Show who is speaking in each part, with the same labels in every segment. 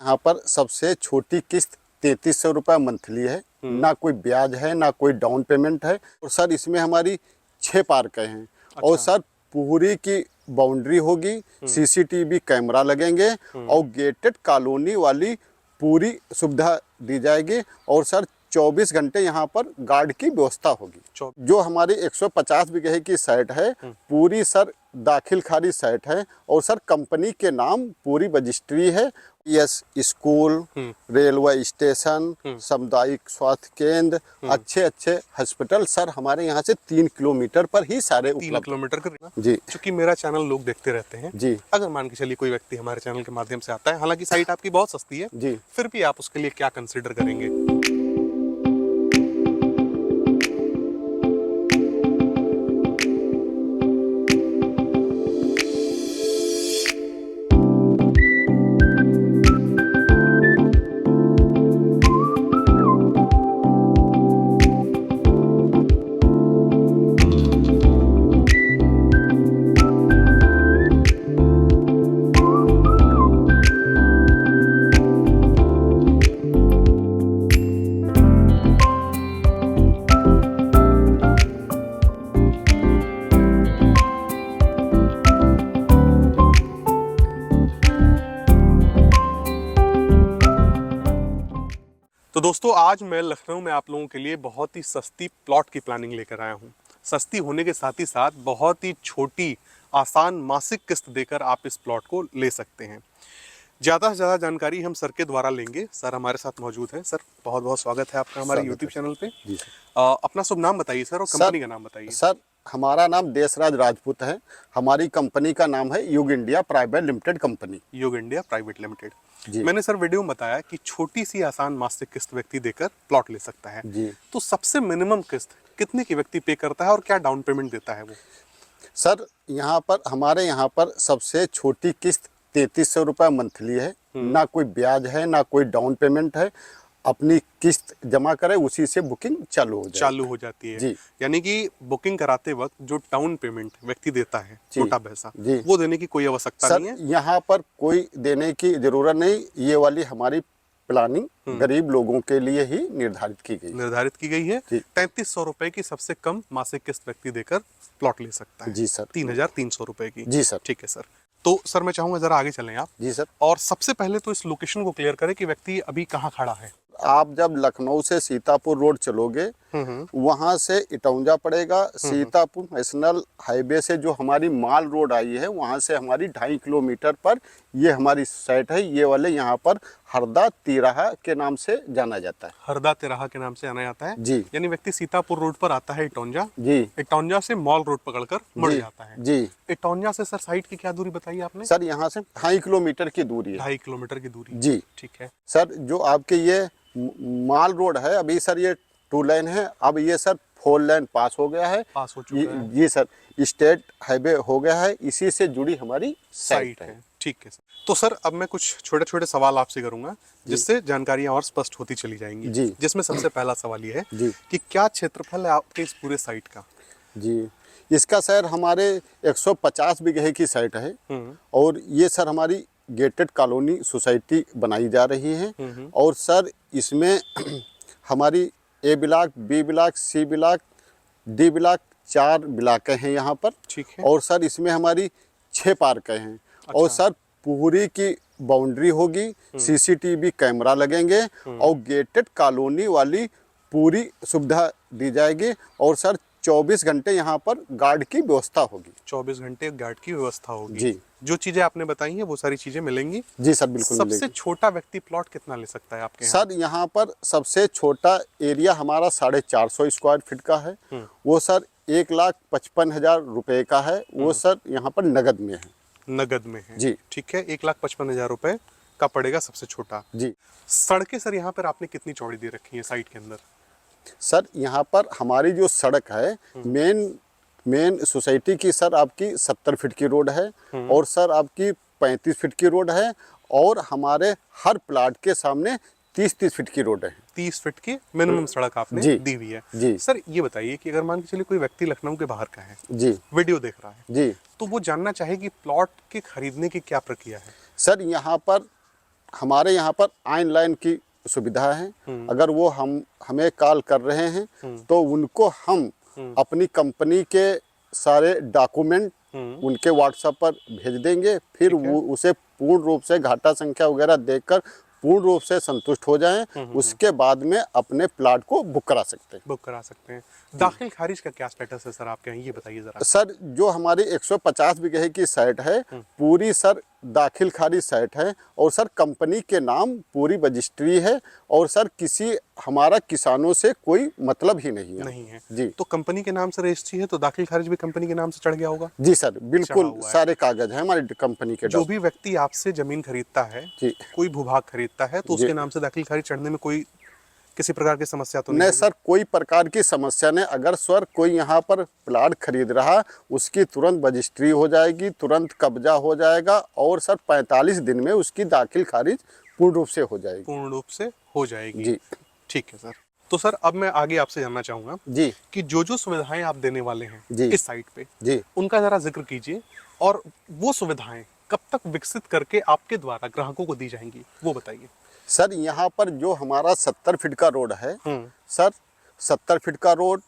Speaker 1: यहाँ पर सबसे छोटी किस्त 3300 रुपये मंथली है। ना कोई ब्याज है, ना कोई डाउन पेमेंट है। और सर इसमें हमारी 6 पार्कें हैं। और सर पूरी की बाउंड्री होगी, सीसीटीवी कैमरा लगेंगे और गेटेड कॉलोनी वाली पूरी सुविधा दी जाएगी। और सर 24 घंटे यहाँ पर गार्ड की व्यवस्था होगी। जो हमारी 150 बीघे की साइट है, पूरी सर दाखिल खारिज साइट है। और सर कंपनी के नाम पूरी रजिस्ट्री है। यस, स्कूल, रेलवे स्टेशन, सामुदायिक स्वास्थ्य केंद्र, अच्छे हॉस्पिटल सर हमारे यहाँ से 3 किलोमीटर पर ही सारे उपलब्ध।
Speaker 2: 3 किलोमीटर का
Speaker 1: जी।
Speaker 2: क्योंकि मेरा चैनल लोग देखते रहते हैं
Speaker 1: जी।
Speaker 2: अगर मान के चलिए कोई व्यक्ति हमारे चैनल के माध्यम से आता है, हालांकि साइट आपकी बहुत सस्ती है
Speaker 1: जी,
Speaker 2: फिर भी आप उसके लिए क्या कंसिडर करेंगे? तो दोस्तों आज मैं लखनऊ में आप लोगों के लिए बहुत ही सस्ती प्लॉट की प्लानिंग लेकर आया हूँ। सस्ती होने के साथ ही साथ बहुत ही छोटी आसान मासिक किस्त देकर आप इस प्लॉट को ले सकते हैं। ज़्यादा से ज़्यादा जानकारी हम सर के द्वारा लेंगे। सर हमारे साथ मौजूद हैं। सर बहुत बहुत स्वागत है आपका हमारे यूट्यूब चैनल पे।
Speaker 1: जी सर।
Speaker 2: अपना शुभ नाम बताइए सर और कंपनी का नाम बताइए।
Speaker 1: सर हमारा नाम देशराज राजपूत है। हमारी कंपनी का नाम है युग इंडिया प्राइवेट लिमिटेड कंपनी।
Speaker 2: युग इंडिया प्राइवेट लिमिटेड।
Speaker 1: जी।
Speaker 2: मैंने सर वीडियो में बताया कि छोटी सी आसान मासिक किस्त व्यक्ति देकर प्लॉट ले सकता है।
Speaker 1: जी।
Speaker 2: तो सबसे मिनिमम किस्त कितने की व्यक्ति पे करता है और क्या डाउन पेमेंट देता है वो?
Speaker 1: सर यहाँ पर हमारे यहाँ पर सबसे छोटी किस्त 3300 रुपये मंथली है। ना कोई ब्याज है, ना कोई डाउन पेमेंट है। अपनी किस्त जमा करें, उसी से बुकिंग चालू हो
Speaker 2: जाती है।
Speaker 1: जी।
Speaker 2: यानी कि बुकिंग कराते वक्त जो डाउन पेमेंट व्यक्ति देता है, छोटा पैसा,
Speaker 1: जी,
Speaker 2: वो देने की कोई आवश्यकता नहीं है।
Speaker 1: यहाँ पर कोई देने की जरूरत नहीं। ये वाली हमारी प्लानिंग गरीब लोगों के लिए ही निर्धारित की गई है।
Speaker 2: 3300 रुपए की सबसे कम मासिक किस्त व्यक्ति देकर प्लॉट ले सकता है।
Speaker 1: जी सर।
Speaker 2: 3300 रुपए की।
Speaker 1: जी सर।
Speaker 2: ठीक है सर। तो सर मैं चाहूंगा जरा आगे चलें आप।
Speaker 1: जी सर।
Speaker 2: और सबसे पहले तो इस लोकेशन को क्लियर करें कि व्यक्ति अभी कहाँ खड़ा है।
Speaker 1: आप जब लखनऊ से सीतापुर रोड चलोगे, वहां से इटौंजा पड़ेगा। सीतापुर नेशनल हाईवे से जो हमारी माल रोड आई है, वहां से हमारी 2.5 किलोमीटर पर ये हमारी साइट है। ये वाले यहाँ पर हरदा तिराहा के नाम से जाना जाता है।
Speaker 2: हरदा तिराहा के नाम से जाना जाता है।
Speaker 1: जी।
Speaker 2: यानी व्यक्ति सीतापुर रोड पर आता है इटौंजा।
Speaker 1: जी।
Speaker 2: इटौंजा से मॉल रोड पकड़कर मुड़ जाता है।
Speaker 1: जी।
Speaker 2: इटौंजा से सर साइट की क्या दूरी बताई आपने?
Speaker 1: सर यहाँ से 2.5 किलोमीटर की दूरी है।
Speaker 2: 2.5 किलोमीटर की दूरी।
Speaker 1: जी।
Speaker 2: ठीक है
Speaker 1: सर। जो आपके ये माल रोड है, अभी सर ये 2 लेन है। अब ये सर 4 लेन पास हो गया है।
Speaker 2: पास हो चुका है।
Speaker 1: जी सर। स्टेट हाईवे हो गया है। इसी से जुड़ी हमारी साइट है।
Speaker 2: ठीक है सर। तो सर अब मैं कुछ छोटे छोटे सवाल आपसे करूंगा जिससे जानकारियां और स्पष्ट होती चली जाएंगी।
Speaker 1: जी।
Speaker 2: जिसमें सबसे पहला सवाल ये है
Speaker 1: जी
Speaker 2: कि क्या क्षेत्रफल है आपके इस पूरे साइट का?
Speaker 1: जी, इसका सर हमारे 150 बीघे की साइट है। और ये सर हमारी गेटेड कॉलोनी सोसाइटी बनाई जा रही है। और सर इसमें हमारी A block, B block, C block, D block 4 ब्लॉकें हैं यहाँ पर।
Speaker 2: ठीक है।
Speaker 1: और सर इसमें हमारी 6 पार्कें हैं। अच्छा। और सर पूरी की बाउंड्री होगी, सीसीटीवी कैमरा लगेंगे और गेटेड कॉलोनी वाली पूरी सुविधा दी जाएगी। और सर 24 घंटे यहाँ पर गार्ड की व्यवस्था होगी।
Speaker 2: 24 घंटे गार्ड की व्यवस्था होगी।
Speaker 1: जी।
Speaker 2: जो चीजें आपने बताई हैं वो सारी चीजें मिलेंगी।
Speaker 1: जी सर, बिल्कुल
Speaker 2: सबसे
Speaker 1: मिलेगी।
Speaker 2: छोटा व्यक्ति प्लॉट कितना ले सकता है आपके यहाँ?
Speaker 1: सर यहाँ पर सबसे छोटा एरिया हमारा 450 स्क्वायर फीट का है। वो सर 1,55,000 रुपए का है। वो सर यहाँ पर नगद में है।
Speaker 2: नगद में है।
Speaker 1: जी।
Speaker 2: ठीक है। 1,55,000 रुपए का पड़ेगा सबसे छोटा।
Speaker 1: जी।
Speaker 2: सड़कें सर यहाँ पर आपने कितनी चौड़ी दे रखी है साइट के अंदर?
Speaker 1: सर यहाँ पर हमारी जो सड़क है, मेन सोसाइटी की सर आपकी 70 फीट की रोड है। और सर आपकी 35 फीट की रोड है। और हमारे हर प्लाट के सामने 30-30 फीट की रोड है।
Speaker 2: 30 फीट की मिनिमम सड़क आपने दी हुई है।
Speaker 1: जी।
Speaker 2: सर ये बताइए कि अगर मान के चलिए कोई व्यक्ति लखनऊ के बाहर का है,
Speaker 1: जी,
Speaker 2: वीडियो देख रहा है,
Speaker 1: जी,
Speaker 2: तो वो जानना चाहे कि प्लॉट के खरीदने की क्या प्रक्रिया है?
Speaker 1: सर यहाँ पर हमारे यहाँ पर ऑनलाइन की सुविधा है। अगर वो हमें कॉल कर रहे हैं तो उनको हम अपनी कंपनी के सारे डॉक्यूमेंट उनके व्हाट्सएप पर भेज देंगे, फिर वो उसे पूर्ण रूप से घाटा संख्या वगैरह देखकर पूर्ण रूप से संतुष्ट हो जाएं, उसके बाद में अपने प्लाट को बुक करा सकते हैं।
Speaker 2: दाखिल खारिज का क्या स्टेटस है सर आपके यहाँ, ये बताइए जरा।
Speaker 1: सर जो हमारी 150 बीघे की साइट है पूरी सर दाखिल खारिज साइट है, और सर कंपनी के नाम पूरी रजिस्ट्री है, और सर किसी हमारा किसानों से कोई मतलब ही नहीं
Speaker 2: है
Speaker 1: जी।
Speaker 2: तो कंपनी के नाम से रजिस्ट्री है तो दाखिल खारिज भी कंपनी के नाम से चढ़ गया होगा?
Speaker 1: जी सर, बिल्कुल सारे कागज हैं हमारी कंपनी के।
Speaker 2: जो भी व्यक्ति आपसे जमीन खरीदता है, कोई भूभाग खरीदता है, तो उसके नाम से दाखिल खारिज चढ़ने में कोई किसी प्रकार की समस्या तो नहीं
Speaker 1: सर, कोई प्रकार की समस्या नहीं। अगर सर कोई यहाँ पर प्लाट खरीद रहा, उसकी तुरंत रजिस्ट्री हो जाएगी, तुरंत कब्जा हो जाएगा, और सर 45 दिन में उसकी दाखिल खारिज पूर्ण रूप से हो जाएगी।
Speaker 2: जी ठीक है सर। तो सर अब मैं आगे आपसे जानना चाहूँगा
Speaker 1: जी
Speaker 2: कि जो सुविधाएं आप देने वाले हैं इस साइट पे
Speaker 1: जी,
Speaker 2: उनका जरा जिक्र कीजिए, और वो सुविधाएं कब तक विकसित करके आपके द्वारा ग्राहकों को दी जाएंगी वो बताइए।
Speaker 1: सर यहाँ पर जो हमारा 70 फीट का रोड है सर, 70 फीट का रोड,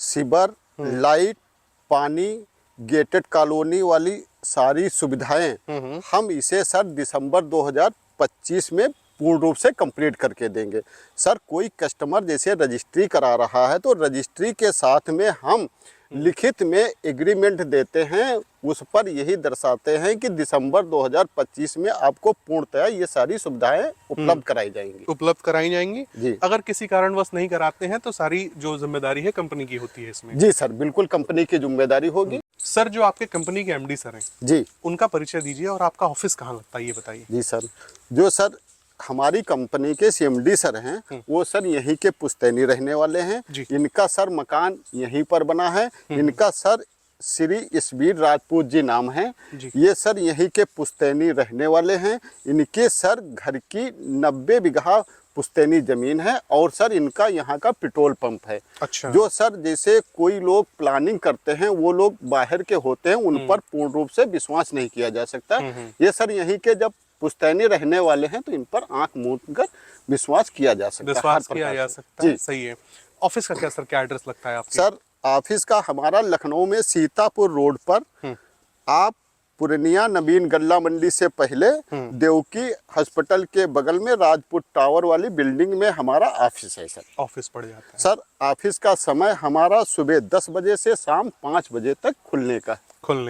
Speaker 1: सीवर, लाइट, पानी, गेटेड कॉलोनी वाली सारी सुविधाएं हम इसे सर दिसंबर 2025 में पूर्ण रूप से कंप्लीट करके देंगे। सर कोई कस्टमर जैसे रजिस्ट्री करा रहा है तो रजिस्ट्री के साथ में हम लिखित में एग्रीमेंट देते हैं, उस पर यही दर्शाते हैं कि दिसंबर 2025 में आपको पूर्णतया ये सारी सुविधाएं उपलब्ध कराई जाएंगी जी।
Speaker 2: अगर किसी कारणवश नहीं कराते हैं तो सारी जो जिम्मेदारी है कंपनी की होती है इसमें?
Speaker 1: जी सर, बिल्कुल कंपनी की जिम्मेदारी होगी।
Speaker 2: सर जो आपके कंपनी के एमडी सर हैं
Speaker 1: जी,
Speaker 2: उनका परिचय दीजिए, और आपका ऑफिस कहाँ लगता है ये बताइए।
Speaker 1: जी सर, जो सर हमारी कंपनी के सीएमडी सर हैं वो सर यहीं के पुश्तैनी रहने वाले हैं। इनका सर मकान यहीं पर बना है। इनका सर श्री ईसवीर राजपूत जी नाम है। ये सर यहीं के पुश्तैनी रहने वाले हैं। इनके सर घर की 90 बीघा पुश्तैनी जमीन है, और सर इनका यहाँ का पेट्रोल पंप है।
Speaker 2: अच्छा।
Speaker 1: जो सर जैसे कोई लोग प्लानिंग करते हैं वो लोग बाहर के होते हैं, उन पर पूर्ण रूप से विश्वास नहीं किया जा सकता। ये सर यहीं के जब पुश्तैनी रहने वाले हैं तो इन पर आंख मूंद कर विश्वास किया जा सकता है।
Speaker 2: जी सही है। ऑफिस का क्या एड्रेस लगता है आपके?
Speaker 1: सर ऑफिस का हमारा लखनऊ में सीतापुर रोड पर, आप पूर्णिया नवीन गल्ला मंडी से पहले देवकी हॉस्पिटल के बगल में राजपूत टावर वाली बिल्डिंग में हमारा ऑफिस है। सर
Speaker 2: ऑफिस पड़ जाता है।
Speaker 1: सर ऑफिस का समय हमारा सुबह 10 बजे से शाम 5 बजे तक खुलने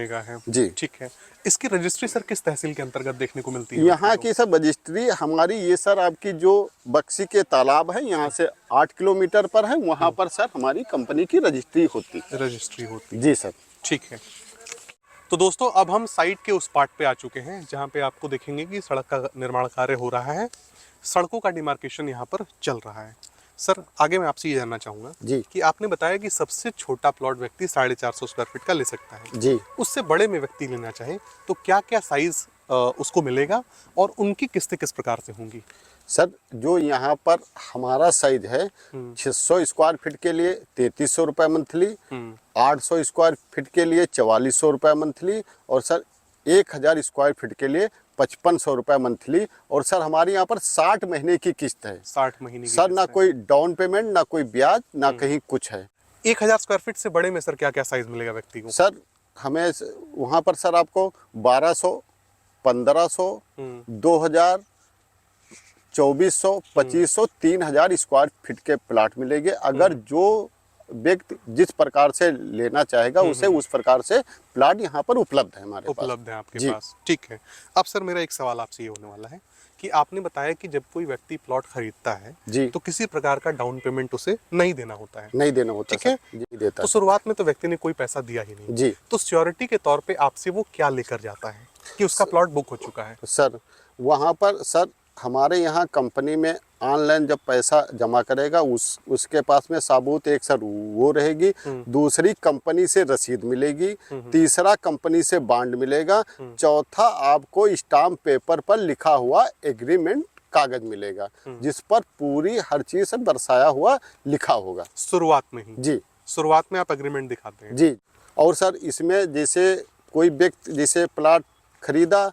Speaker 1: का है जी।
Speaker 2: ठीक है। इसकी रजिस्ट्री सर किस तहसील के अंतर्गत देखने को मिलती है?
Speaker 1: यहाँ की सर रजिस्ट्री हमारी ये सर आपकी जो बक्सी के तालाब है यहाँ से 8 किलोमीटर पर है, वहाँ पर सर हमारी कंपनी की रजिस्ट्री होती जी सर।
Speaker 2: ठीक है। तो दोस्तों अब हम साइट के उस पार्ट पे आ चुके हैं जहाँ पे आपको देखेंगे कि सड़क का निर्माण कार्य हो रहा है, सड़कों का डिमार्केशन यहाँ पर चल रहा है। सर आगे मैं आपसे ये जानना चाहूँगा
Speaker 1: जी
Speaker 2: कि आपने बताया कि सबसे छोटा प्लॉट व्यक्ति 450 स्क्वायर फीट का ले सकता है
Speaker 1: जी।
Speaker 2: उससे बड़े में व्यक्ति लेना चाहे तो क्या क्या साइज उसको मिलेगा और उनकी किस्तें किस प्रकार से होंगी?
Speaker 1: सर जो यहाँ पर हमारा साइज है 600 स्क्वायर फीट के लिए 3300 रुपये मंथली, 800 स्क्वायर फीट के लिए 4400 रुपये मंथली, और सर 1000 स्क्वायर फीट के लिए 5500 रुपये मंथली। और सर हमारे यहाँ पर 60 महीने की किस्त है।
Speaker 2: 60 महीने
Speaker 1: सर ना कोई डाउन पेमेंट, ना कोई ब्याज, ना कहीं कुछ है।
Speaker 2: 1000 स्क्वायर फीट से बड़े में सर क्या क्या साइज मिलेगा व्यक्ति को?
Speaker 1: सर हमें वहाँ पर सर आपको 1200, 1500, 2000, 2400, 2500, 3000 स्क्वायर फीट के प्लाट मिलेंगे। अगर जो व्यक्ति जिस प्रकार से लेना चाहेगा उसे उस प्रकार से प्लाट यहाँ पर उपलब्ध है हमारे पास।
Speaker 2: उपलब्ध है आपके पास। ठीक है। अब सर मेरा एक सवाल आपसे ये होने वाला है कि आपने बताया कि जब कोई व्यक्ति प्लॉट खरीदता है
Speaker 1: जी
Speaker 2: तो किसी प्रकार का डाउन पेमेंट उसे नहीं देना होता है।
Speaker 1: नहीं देना होता।
Speaker 2: ठीक है
Speaker 1: जी देता
Speaker 2: तो शुरुआत में तो व्यक्ति ने कोई पैसा दिया ही नहीं
Speaker 1: जी।
Speaker 2: तो सिक्योरिटी के तौर पे आपसे वो क्या लेकर जाता है कि उसका प्लॉट बुक हो चुका है?
Speaker 1: सर वहाँ पर सर हमारे यहाँ कंपनी में ऑनलाइन जब पैसा जमा करेगा उसके पास में साबूत एक सर वो रहेगी, दूसरी कंपनी से रसीद मिलेगी, तीसरा कंपनी से बांड मिलेगा, चौथा आपको स्टाम्प पेपर पर लिखा हुआ एग्रीमेंट कागज मिलेगा जिस पर पूरी हर चीज से दर्शाया हुआ लिखा होगा।
Speaker 2: शुरुआत में ही?
Speaker 1: जी
Speaker 2: शुरुआत में आप एग्रीमेंट दिखाते हैं
Speaker 1: जी। और सर इसमें जैसे कोई व्यक्ति जैसे प्लाट खरीदा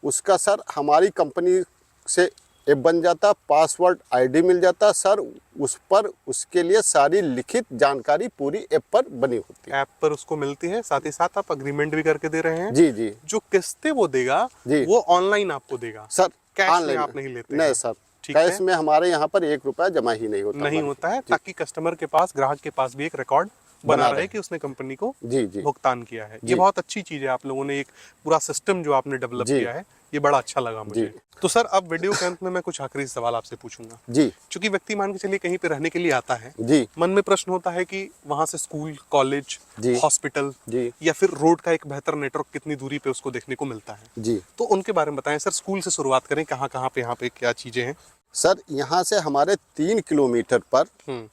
Speaker 1: उसका सर हमारी कंपनी से ऐप बन जाता, पासवर्ड आईडी मिल जाता सर, उस पर उसके लिए सारी लिखित जानकारी पूरी ऐप पर बनी होती है।
Speaker 2: ऐप पर उसको मिलती है, साथ ही साथ आप अग्रीमेंट भी करके दे रहे हैं।
Speaker 1: जी जी
Speaker 2: जो किस्तें वो देगा
Speaker 1: जी
Speaker 2: वो ऑनलाइन आपको देगा
Speaker 1: सर,
Speaker 2: कैश में
Speaker 1: ऑनलाइन
Speaker 2: आप नहीं लेते
Speaker 1: नहीं
Speaker 2: हैं।
Speaker 1: सर,
Speaker 2: ठीक
Speaker 1: कैश
Speaker 2: है,
Speaker 1: में हमारे यहाँ पर 1 रुपया जमा ही नहीं होता,
Speaker 2: नहीं
Speaker 1: हमारे।
Speaker 2: होता है,
Speaker 1: जी,
Speaker 2: ताकि कस्टमर के पास, ग्राहक के पास भी एक रिकॉर्ड बना
Speaker 1: बना
Speaker 2: रहे
Speaker 1: रहे।
Speaker 2: कि उसने कंपनी को
Speaker 1: जी जी
Speaker 2: भुगतान किया है। ये
Speaker 1: जी।
Speaker 2: बहुत अच्छी चीज है, आप लोगों ने एक पूरा सिस्टम जो आपने डेवलप
Speaker 1: जी
Speaker 2: किया है, ये बड़ा अच्छा लगा मुझे।
Speaker 1: जी।
Speaker 2: तो सर अब वीडियो के अंत में मैं कुछ आखिरी सवाल आपसे पूछूंगा।
Speaker 1: जी
Speaker 2: क्योंकि व्यक्ति मान के चलिए कहीं पे रहने के लिए आता है,
Speaker 1: जी
Speaker 2: मन में प्रश्न होता है कि वहां से स्कूल, कॉलेज,
Speaker 1: जी
Speaker 2: हॉस्पिटल
Speaker 1: जी
Speaker 2: या फिर रोड का एक बेहतर नेटवर्क कितनी दूरी पे उसको देखने को मिलता है।
Speaker 1: जी
Speaker 2: तो उनके बारे में बताएं सर, स्कूल से शुरुआत करें, कहाँ कहाँ पे यहाँ पे क्या चीजें हैं।
Speaker 1: सर, यहाँ से हमारे 3 किलोमीटर पर
Speaker 2: हम्म,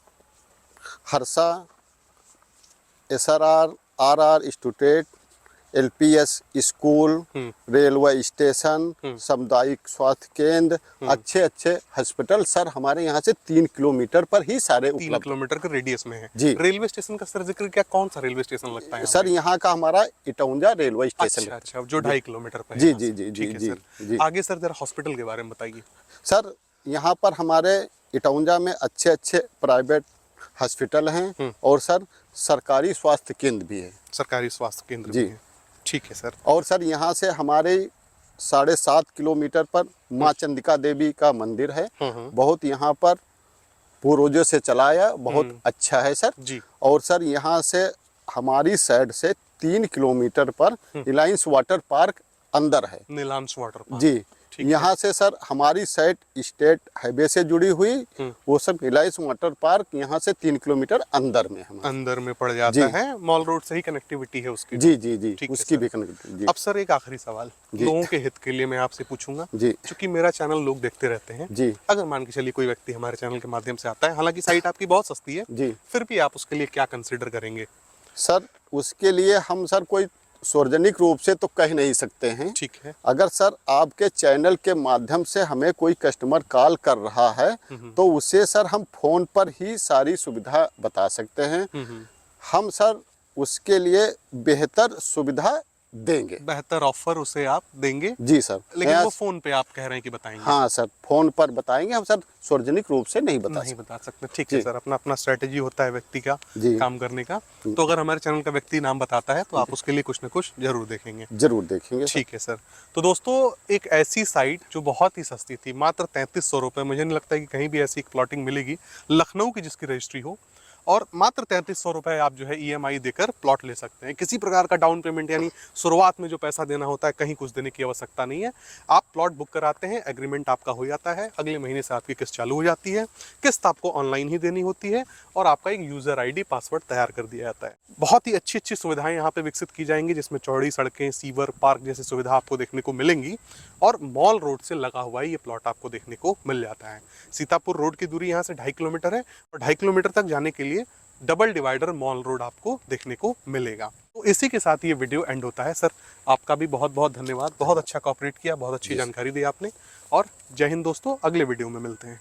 Speaker 1: हरसा, SRR, RR student, LPS school, railway station, सामुदायिक स्वास्थ्य केंद्र, अच्छे अच्छे हॉस्पिटल सर हमारे यहाँ से 3 किलोमीटर पर ही सारे
Speaker 2: 3
Speaker 1: उपलब्ध।
Speaker 2: किलोमीटर के रेडियस में है।
Speaker 1: जी।
Speaker 2: रेलवे स्टेशन का सर जिक्र क्या, कौन सा रेलवे स्टेशन लगता है
Speaker 1: सर यहाँ का हमारा इटौंजा रेलवे स्टेशन।
Speaker 2: अच्छा अच्छा, जो 2.5 किलोमीटर पे है
Speaker 1: जी
Speaker 2: यहाँ
Speaker 1: जी
Speaker 2: से।
Speaker 1: जी
Speaker 2: ठीक
Speaker 1: जी
Speaker 2: है
Speaker 1: जी
Speaker 2: सर।
Speaker 1: जी।
Speaker 2: आगे सर जरा हॉस्पिटल के बारे में बताइए।
Speaker 1: सर यहाँ पर हमारे इटौंजा में अच्छे अच्छे प्राइवेट हॉस्पिटल हैं और सर सरकारी स्वास्थ्य केंद्र भी है।
Speaker 2: सरकारी स्वास्थ्य केंद्र
Speaker 1: जी।
Speaker 2: भी है। ठीक है सर।
Speaker 1: और सर यहाँ से हमारे 7.5 किलोमीटर पर माँ चंदिका देवी का मंदिर है। बहुत यहाँ पर पूर्वजों से चलाया, बहुत अच्छा है सर।
Speaker 2: जी।
Speaker 1: और सर यहाँ से हमारी साइड से 3 किलोमीटर पर रिलायंस वाटर पार्क अंदर है।
Speaker 2: Neelansh water park.
Speaker 1: जी,
Speaker 2: ठीक है।
Speaker 1: यहाँ से सर हमारी साइड स्टेट हाईवे से जुड़ी हुई, वो सब रिलायंस वाटर पार्क यहाँ से 3 किलोमीटर अंदर में है।
Speaker 2: अंदर में पड़ जाता
Speaker 1: जी।
Speaker 2: है, मॉल रोड से ही कनेक्टिविटी है उसकी।
Speaker 1: जी जी जी,
Speaker 2: ठीक है
Speaker 1: उसकी
Speaker 2: सर।
Speaker 1: भी कनेक्टिविटी। जी
Speaker 2: अब सर एक आखिरी सवाल
Speaker 1: जी।
Speaker 2: लोगों के हित के लिए मैं आपसे पूछूंगा,
Speaker 1: जी
Speaker 2: क्योंकि मेरा चैनल लोग देखते रहते हैं।
Speaker 1: जी
Speaker 2: अगर मान के चलिए कोई व्यक्ति हमारे चैनल के माध्यम से आता है, हालांकि साइट आपकी बहुत सस्ती है,
Speaker 1: जी
Speaker 2: फिर भी आप उसके लिए क्या कंसिडर करेंगे।
Speaker 1: सर, उसके लिए हम सर कोई सार्वजनिक रूप से तो कह नहीं सकते हैं।
Speaker 2: ठीक है।
Speaker 1: अगर सर आपके चैनल के माध्यम से हमें कोई कस्टमर कॉल कर रहा है तो उसे सर हम फोन पर ही सारी सुविधा बता सकते हैं। हम सर उसके लिए बेहतर सुविधा देंगे।
Speaker 2: बेहतर ऑफर उसे आप देंगे।
Speaker 1: जी सर।
Speaker 2: लेकिन वो फोन पे आप कह रहे हैं कि बताएंगे।
Speaker 1: हाँ सर, फोन पर बताएंगे हम सर, सार्वजनिक रूप से नहीं बता
Speaker 2: नहीं
Speaker 1: सकते।
Speaker 2: बता सकते। ठीक है सर, अपना अपना स्ट्रेटेजी होता है व्यक्ति का
Speaker 1: जी।
Speaker 2: काम करने का। तो अगर हमारे चैनल का व्यक्ति नाम बताता है तो आप उसके लिए कुछ न कुछ जरूर देखेंगे।
Speaker 1: जरूर देखेंगे सर।
Speaker 2: ठीक है सर। तो दोस्तों, एक ऐसी साइट जो बहुत ही सस्ती थी, मात्र 3300 रुपये, मुझे नहीं लगता कि कहीं भी ऐसी एक प्लॉटिंग मिलेगी लखनऊ की जिसकी रजिस्ट्री हो, और मात्र 3300 रुपये आप जो है EMI देकर प्लॉट ले सकते हैं। किसी प्रकार का डाउन पेमेंट, यानी शुरुआत में जो पैसा देना होता है, कहीं कुछ देने की आवश्यकता नहीं है। आप प्लॉट बुक कराते हैं, एग्रीमेंट आपका हो जाता है, अगले महीने से आपकी किस्त चालू हो जाती है। किस्त आपको ऑनलाइन ही देनी होती है और आपका एक यूज़र ID पासवर्ड तैयार कर दिया जाता है। बहुत ही अच्छी अच्छी सुविधाएं यहाँ पे विकसित की जाएंगी, जिसमें चौड़ी सड़कें, सीवर, पार्क जैसी सुविधा आपको देखने को मिलेंगी, और मॉल रोड से लगा हुआ ये प्लॉट आपको देखने को मिल जाता है। सीतापुर रोड की दूरी यहाँ से 2.5 किलोमीटर है, और 2.5 किलोमीटर तक जाने के लिए डबल डिवाइडर मॉल रोड आपको देखने को मिलेगा। तो इसी के साथ ये वीडियो एंड होता है। सर आपका भी बहुत बहुत धन्यवाद, बहुत अच्छा कोऑपरेट किया, बहुत अच्छी जानकारी दी आपने, और जय हिंद दोस्तों, अगले वीडियो में मिलते हैं।